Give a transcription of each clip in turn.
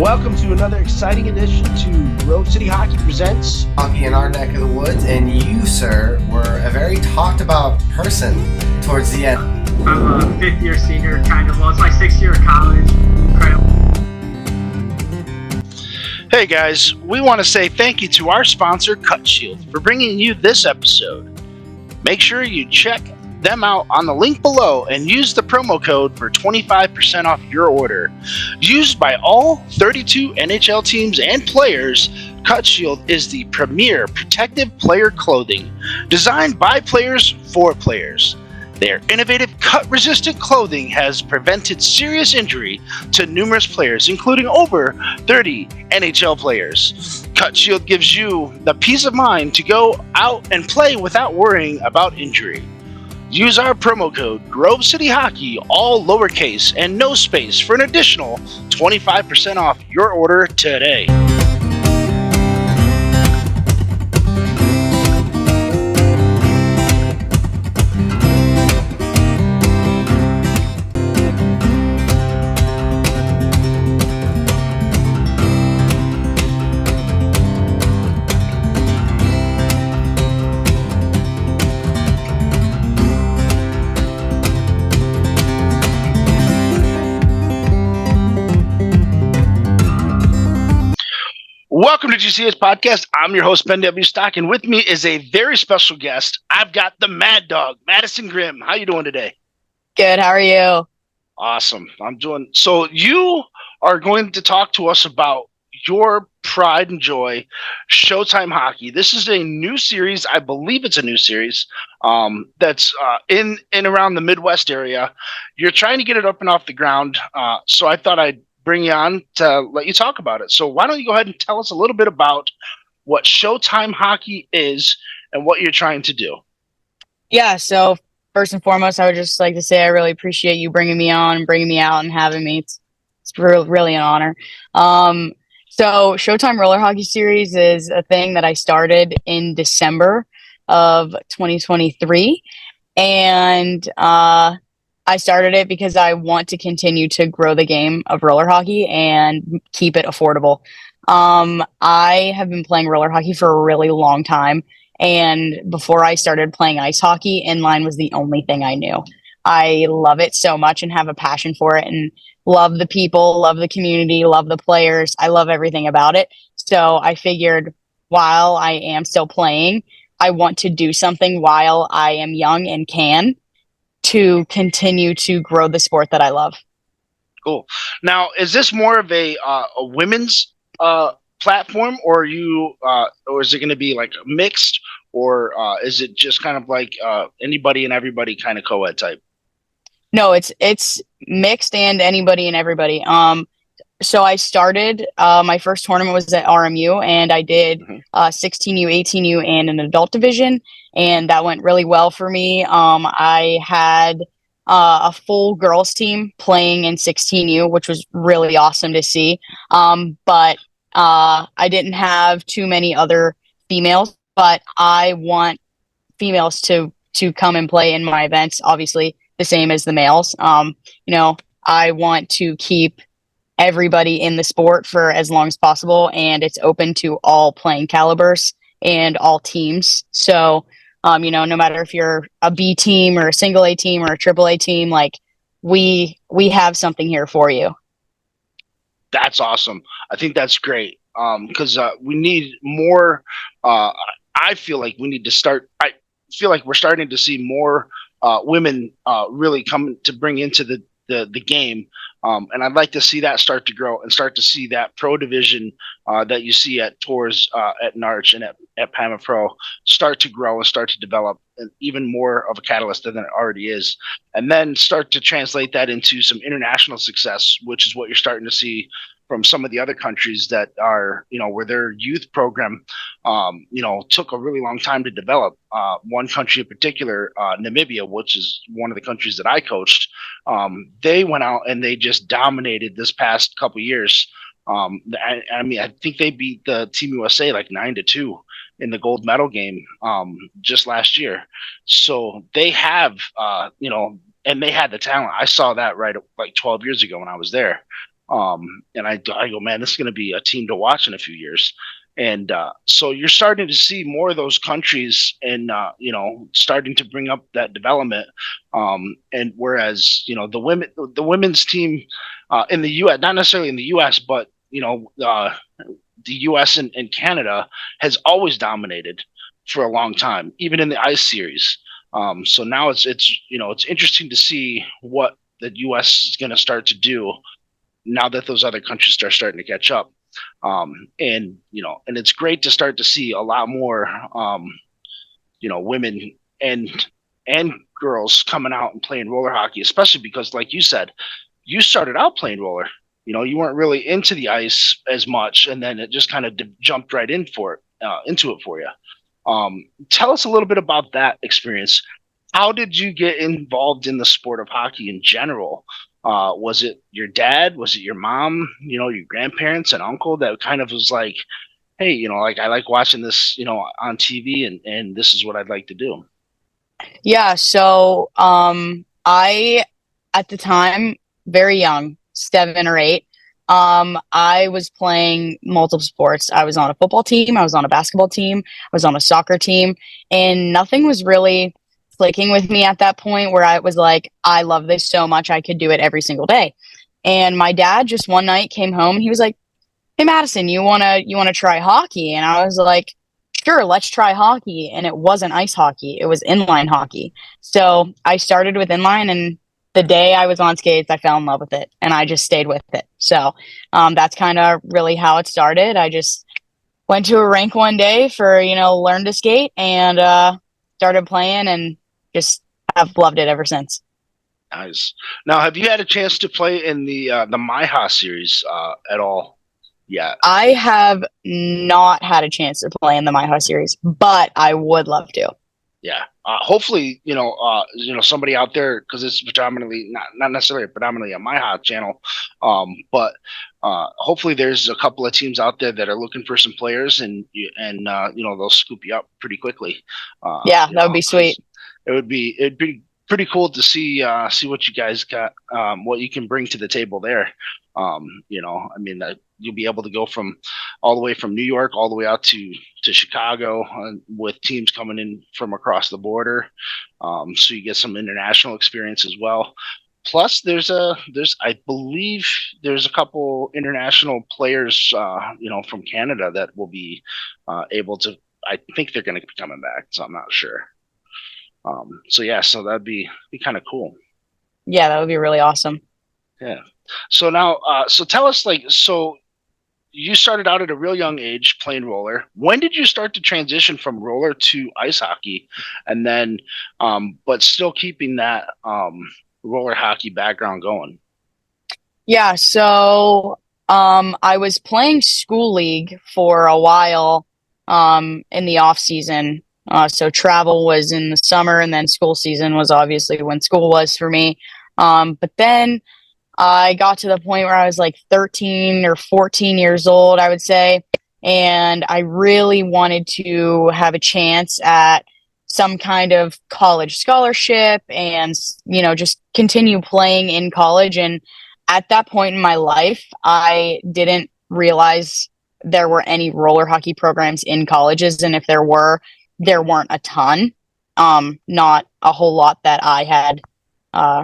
Welcome to another exciting edition to GroveCityHockey Presents Hockey in our neck of the woods, and you, sir, were a very talked about person towards the end. I'm a fifth-year senior, kind of. Well, it's my sixth year of college. Incredible. Hey guys, we want to say thank you to our sponsor, Cut Shield, for bringing you this episode. Make sure you check them out on the link below and use the promo code for 25% off your order. Used by all 32 NHL teams and players, Cut Shield is the premier protective player clothing designed by players for players. Their innovative cut-resistant clothing has prevented serious injury to numerous players, including over 30 NHL players. Cut Shield gives you the peace of mind to go out and play without worrying about injury. Use our promo code GroveCityHockey, all lowercase and no space, for an additional 25% off your order today. Welcome to GCS Podcast. I'm your host, Ben W. Stock, and with me is a very special guest. I've got the MadDog Madison Grimm. How you doing today? Good. How are you? Awesome. I'm doing. So you are going to talk to us about your pride and joy, Showtime Hockey. This is a new series. I believe it's a new series that's in and around the Midwest area. You're trying to get it up and off the ground. So I thought I'd bring you on to let you talk about it. So why don't you go ahead and tell us a little bit about what Showtime Hockey is and what you're trying to do. Yeah, so first and foremost, I would just like to say I really appreciate you bringing me on and bringing me out and having me. It's really an honor. So Showtime Roller Hockey Series is a thing that I started in December of 2023. And I started it because I want to continue to grow the game of roller hockey and keep it affordable. I have been playing roller hockey for a really long time. And before I started playing ice hockey, inline was the only thing I knew. I love it so much and have a passion for it and love the people, love the community, love the players. I love everything about it. So I figured while I am still playing, I want to do something while I am young and can, to continue to grow the sport that I love. Cool. Now, is this more of a women's platform, or or is it going to be like mixed, or is it just kind of like anybody and everybody kind of co-ed type? No, it's mixed and anybody and everybody. So I started, my first tournament was at RMU, and I did 16U, 18U, and an adult division, and that went really well for me. I had a full girls team playing in 16U, which was really awesome to see. But I didn't have too many other females, but I want females to come and play in my events, obviously the same as the males. I want to keep everybody in the sport for as long as possible, and it's open to all playing calibers and all teams. So, no matter if you're a B team or a single A team or a triple A team, like we have something here for you. That's awesome. I think that's great. Because we need more. I feel like we need to start. I feel like we're starting to see more women really come to bring into the game. And I'd like to see that start to grow and start to see that pro division that you see at tours at Narch and at PAMA Pro start to grow and start to develop, and even more of a catalyst than it already is. And then start to translate that into some international success, which is what you're starting to see from some of the other countries that are, where their youth program, took a really long time to develop. One country in particular, Namibia, which is one of the countries that I coached, they went out and they just dominated this past couple years. I think they beat the Team USA like 9-2 in the gold medal game just last year. So they have, and they had the talent. I saw that right like 12 years ago when I was there. And I go, man, this is going to be a team to watch in a few years. And so you're starting to see more of those countries and, starting to bring up that development. And whereas, the women's team in the U.S., not necessarily in the U.S., but, the U.S. and Canada has always dominated for a long time, even in the ice series. So now it's interesting to see what the U.S. is going to start to do now that those other countries are starting to catch up. And it's great to start to see a lot more, women and girls coming out and playing roller hockey, especially because, like you said, you started out playing roller. You weren't really into the ice as much, and then it just kind of jumped right into it for you. Tell us a little bit about that experience. How did you get involved in the sport of hockey in general? Was it your dad? Was it your mom? Your grandparents and uncle that kind of was like, hey, like I like watching this, on TV, and this is what I'd like to do. Yeah. So, I, at the time, very young, 7 or 8, I was playing multiple sports. I was on a football team. I was on a basketball team. I was on a soccer team, and nothing was really clicking with me at that point where I was like, I love this so much. I could do it every single day. And my dad just one night came home and he was like, hey, Madison, you wanna try hockey? And I was like, sure, let's try hockey. And it wasn't ice hockey, it was inline hockey. So I started with inline, and the day I was on skates, I fell in love with it and I just stayed with it. So that's kind of really how it started. I just went to a rink one day for, learn to skate, and started playing, and just have loved it ever since. Nice. Now, have you had a chance to play in the MIHA series at all yet? I have not had a chance to play in the MIHA series, but I would love to. Yeah. Hopefully, somebody out there, because it's predominantly not necessarily predominantly a MIHA channel, but hopefully there's a couple of teams out there that are looking for some players, and they'll scoop you up pretty quickly. Yeah, that would be sweet. It'd be pretty cool to see what you guys got, what you can bring to the table there. You'll be able to go from all the way from New York all the way out to Chicago, with teams coming in from across the border. So you get some international experience as well. Plus, I believe there's a couple international players, from Canada that will be able to. I think they're going to be coming back, so I'm not sure. So that'd be kind of cool. Yeah, that would be really awesome. Yeah. So now, so tell us, so you started out at a real young age playing roller. When did you start to transition from roller to ice hockey, and then, but still keeping that roller hockey background going? Yeah. So, I was playing school league for a while, in the off season. So travel was in the summer, and then school season was obviously when school was for me. But then I got to the point where I was like 13 or 14 years old, I would say. And I really wanted to have a chance at some kind of college scholarship and, just continue playing in college. And at that point in my life, I didn't realize there were any roller hockey programs in colleges. And if there weren't a ton, not a whole lot that I had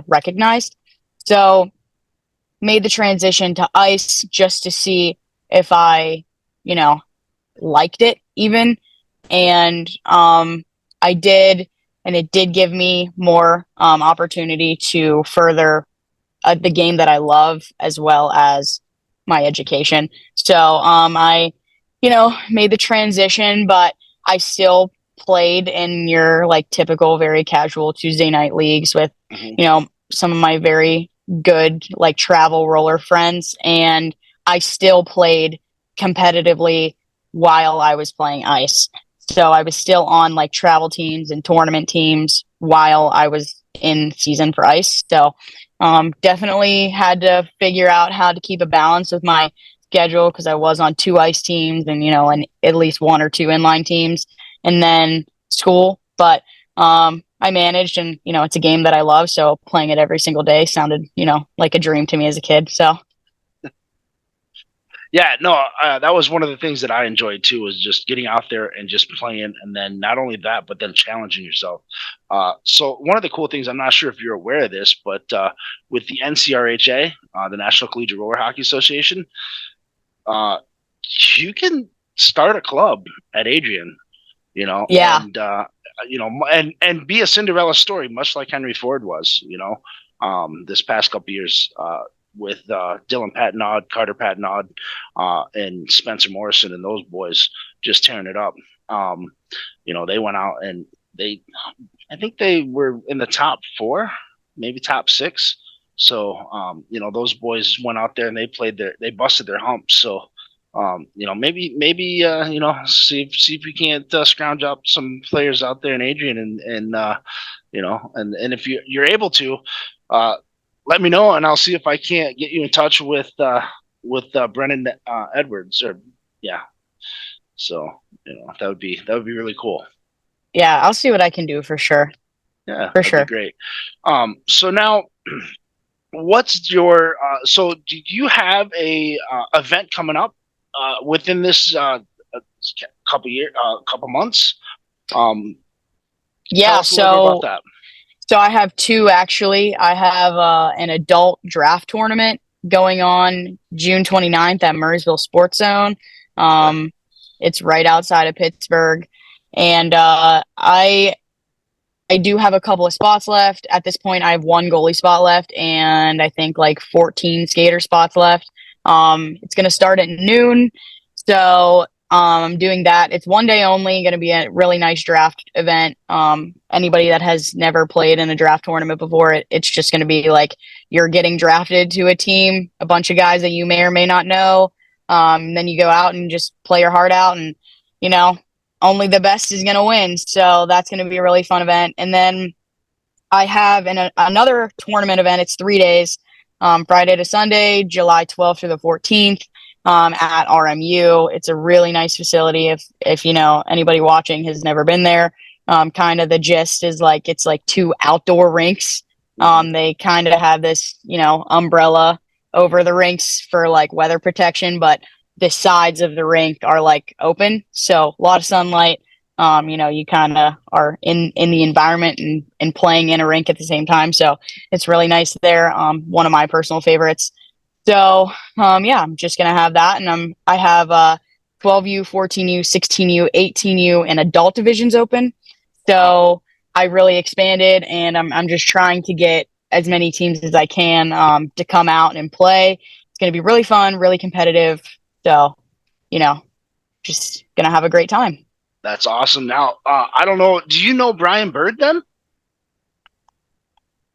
recognized. So made the transition to ice just to see if I, liked it even. And I did, and it did give me more opportunity to further the game that I love, as well as my education. So I, made the transition, but I still played in your typical, very casual Tuesday night leagues with, some of my very good travel roller friends. And I still played competitively while I was playing ice. So I was still on travel teams and tournament teams while I was in season for ice. So definitely had to figure out how to keep a balance with my schedule, because I was on 2 ice teams and, and at least 1 or 2 inline teams, and then school. But I managed, and, it's a game that I love. So playing it every single day sounded, like a dream to me as a kid. So. Yeah, no, that was one of the things that I enjoyed too, was just getting out there and just playing, and then not only that, but then challenging yourself. So one of the cool things, I'm not sure if you're aware of this, but with the NCRHA, the National Collegiate Roller Hockey Association, uh, you can start a club at Adrian, Yeah. and be a Cinderella story, much like Henry Ford was, this past couple years, with Dylan Patnaud, Carter Patnaud, and Spencer Morrison, and those boys just tearing it up. They went out and I think they were in the top 4, maybe top 6. So, those boys went out there and they busted their humps. So, maybe see if we can't scrounge up some players out there in Adrian, and if you're able to, let me know, and I'll see if I can't get you in touch with Brennan Edwards, or yeah. So that would be really cool. Yeah, I'll see what I can do for sure. Yeah, for sure. Great. So now, what's your so do you have a event coming up within this couple months? Yeah, about that. So I have 2 actually. I have an adult draft tournament going on June 29th at Murraysville Sports Zone. It's right outside of Pittsburgh, and I do have a couple of spots left. At this point, I have 1 goalie spot left, and I think like 14 skater spots left. It's going to start at noon, so I'm doing that. It's 1 day only, going to be a really nice draft event. Anybody that has never played in a draft tournament before, it's just going to be like you're getting drafted to a team, a bunch of guys that you may or may not know. Then you go out and just play your heart out, and only the best is going to win. So that's going to be a really fun event. And then I have another tournament event. It's 3 days, Friday to Sunday, July 12th through the 14th. At RMU. It's a really nice facility. If anybody watching has never been there, kind of the gist is like it's like 2 outdoor rinks. They kind of have this umbrella over the rinks for like weather protection, but the sides of the rink are like open, so a lot of sunlight. You kind of are in the environment and playing in a rink at the same time, so it's really nice there. One of my personal favorites. So, I'm just going to have that. And I have 12U, 14U, 16U, 18U, and adult divisions open. So I really expanded, and I'm just trying to get as many teams as I can to come out and play. It's going to be really fun, really competitive. So, just going to have a great time. That's awesome. Now, I don't know. Do you know Brian Bird then?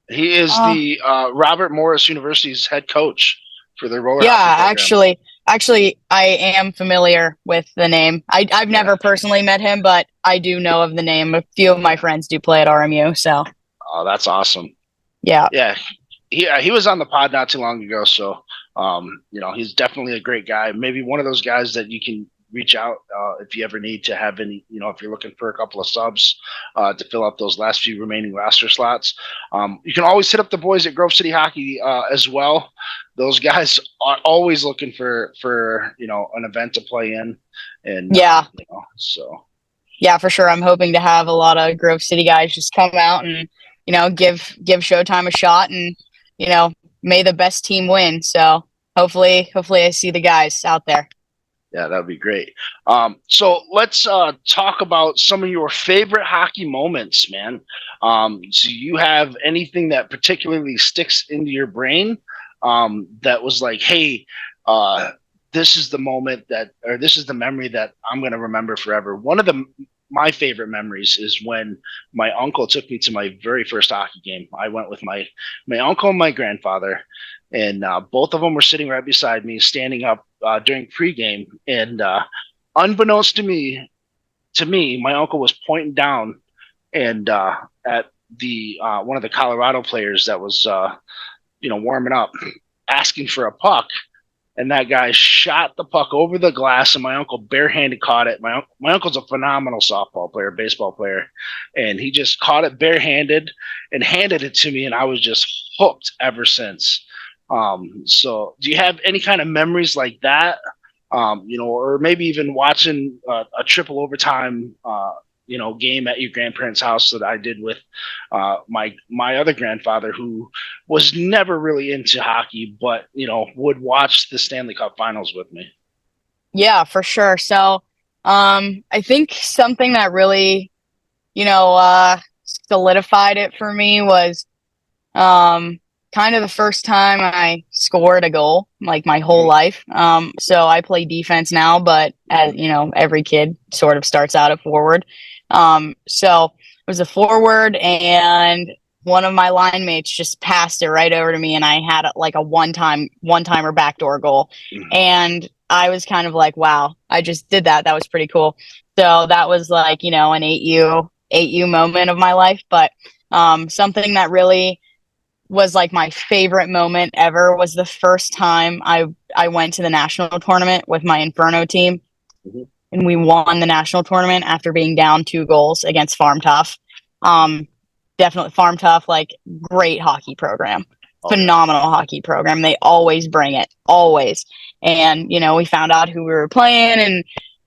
He is the Robert Morris University's head coach for the roller hockey program. Actually, I am familiar with the name. I've never personally met him, but I do know of the name. A few of my friends do play at RMU, so. Oh, that's awesome. Yeah. Yeah. He was on the pod not too long ago, so he's definitely a great guy. Maybe one of those guys that you can reach out if you ever need to have any, if you're looking for a couple of subs to fill up those last few remaining roster slots. You can always hit up the boys at Grove City Hockey as well. Those guys are always looking for an event to play in, and so yeah, for sure. I'm hoping to have a lot of Grove City guys just come out and give Showtime a shot, and may the best team win. So hopefully I see the guys out there. Yeah, that would be great. So let's talk about some of your favorite hockey moments, man. Do you have anything that particularly sticks into your brain that was like, hey, this is the moment or this is the memory that I'm going to remember forever? One of my favorite memories is when my uncle took me to my very first hockey game. I went with my uncle and my grandfather, and both of them were sitting right beside me, standing up during pregame. And unbeknownst to me, my uncle was pointing down and at the one of the Colorado players that was warming up, asking for a puck. And that guy shot the puck over the glass, and my uncle barehanded caught it. My uncle's a phenomenal softball player, baseball player, and he just caught it barehanded and handed it to me, and I was just hooked ever since. So do you have any kind of memories like that or maybe even watching a triple overtime, game at your grandparents' house that I did with my other grandfather, who was never really into hockey, but would watch the Stanley Cup Finals with me. Yeah, for sure. So, I think something that really, solidified it for me was, kind of the first time I scored a goal, like my whole life. So I play defense now, but as every kid sort of starts out at forward. So it was a forward, and one of my line mates just passed it right over to me, and I had like a one-timer backdoor goal. And I was kind of like, wow, I just did that. That was pretty cool. So that was like, an 8U moment of my life. But something that really was like my favorite moment ever was the first time I went to the national tournament with my Inferno team. And we won the national tournament after being down 2 goals against Farm Tough. Definitely Farm Tough, like great hockey program, phenomenal hockey program. They always bring it, always. And, we found out who we were playing, and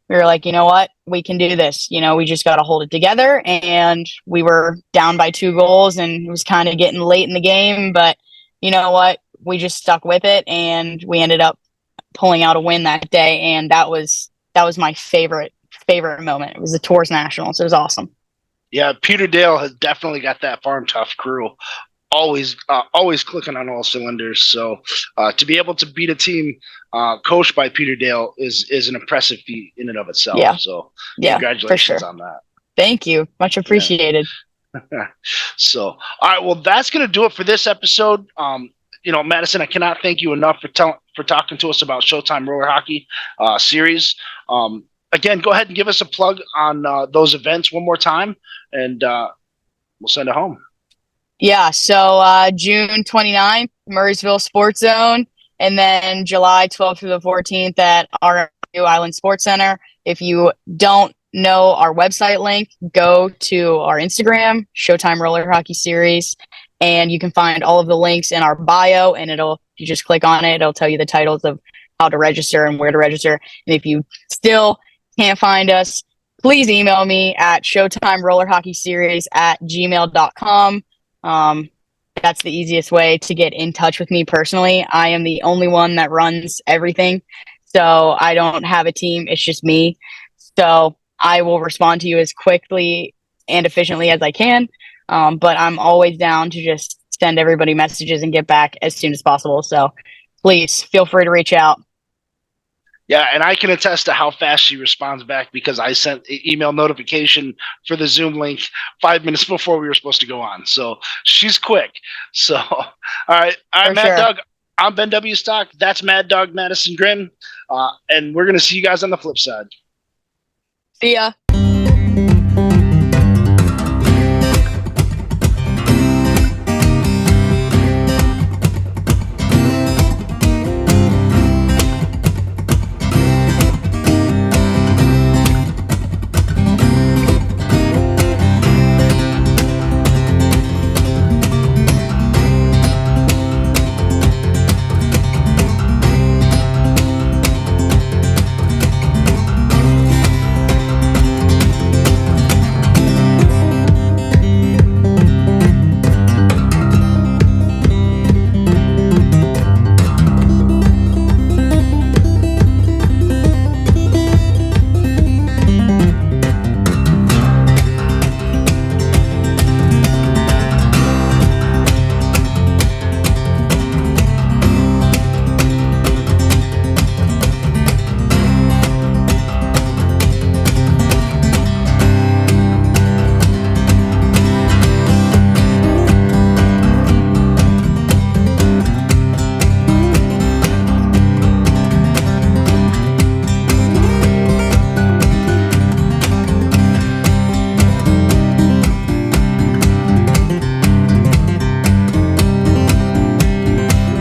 we were like, you know what, we can do this. We just got to hold it together. And we were down by 2 goals, and it was kind of getting late in the game. But you know what, we just stuck with it, and we ended up pulling out a win that day. And that was my favorite moment. It was the Tours Nationals. It was awesome. Yeah, Peter Dale has definitely got that Farm Tough crew. Always clicking on all cylinders. So to be able to beat a team coached by Peter Dale is an impressive feat in and of itself. Yeah. So yeah, congratulations on that. Thank you. Much appreciated. Yeah. So, all right. Well, that's going to do it for this episode. Madison, I cannot thank you enough for talking to us about Showtime Roller Hockey Series. Again, go ahead and give us a plug on those events one more time, and we'll send it home. Yeah, so June 29th, Murraysville Sports Zone, and then July 12th through the 14th at our Island Sports Center. If you don't know our website link, go to our Instagram, Showtime Roller Hockey Series, and you can find all of the links in our bio, and you just click on it, it'll tell you the titles of how to register and where to register. And if you still can't find us, please email me at showtimerollerhockeyseries@gmail.com. That's the easiest way to get in touch with me personally. I am the only one that runs everything, so I don't have a team. It's just me. So I will respond to you as quickly and efficiently as I can. But I'm always down to just send everybody messages and get back as soon as possible. So please feel free to reach out. Yeah, and I can attest to how fast she responds back, because I sent an email notification for the Zoom link 5 minutes before we were supposed to go on. So she's quick. So, all right, MadDog. I'm Ben W. Stock. That's MadDog Madison Grimm. And we're going to see you guys on the flip side. See ya.